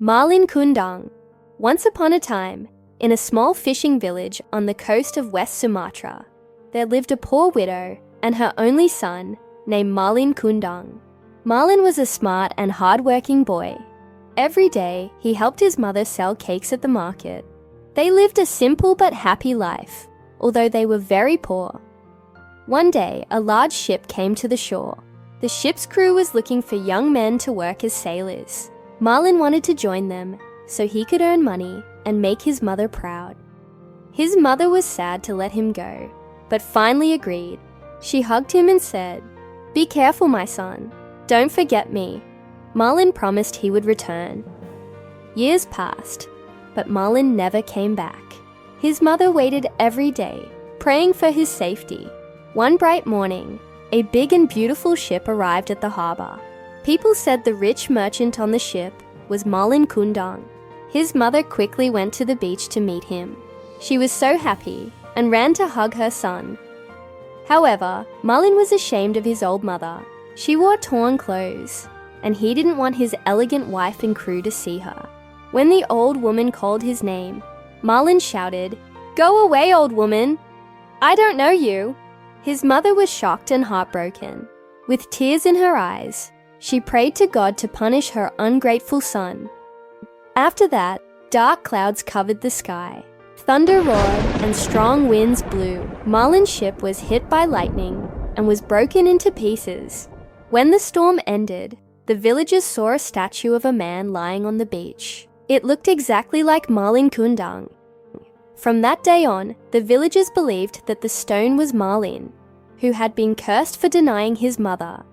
Malin Kundang. Once upon a time, in a small fishing village on the coast of West Sumatra, there lived a poor widow and her only son named Malin Kundang. Malin was a smart and hard-working boy. Every day, he helped his mother sell cakes at the market. They lived a simple but happy life, although they were very poor. One day, a large ship came to the shore. The ship's crew was looking for young men to work as sailors. Malin wanted to join them so he could earn money and make his mother proud. His mother was sad to let him go, but finally agreed. She hugged him and said, "Be careful, my son. Don't forget me." Malin promised he would return. Years passed, but Malin never came back. His mother waited every day, praying for his safety. One bright morning, a big and beautiful ship arrived at the harbor. People said the rich merchant on the ship was Malin Kundang. His mother quickly went to the beach to meet him. She was so happy and ran to hug her son. However, Malin was ashamed of his old mother. She wore torn clothes, and he didn't want his elegant wife and crew to see her. When the old woman called his name, Malin shouted, "Go away, old woman! I don't know you!" His mother was shocked and heartbroken. With tears in her eyes, she prayed to God to punish her ungrateful son. After that, dark clouds covered the sky. Thunder roared and strong winds blew. Malin's ship was hit by lightning and was broken into pieces. When the storm ended, the villagers saw a statue of a man lying on the beach. It looked exactly like Malin Kundang. From that day on, the villagers believed that the stone was Malin, who had been cursed for denying his mother.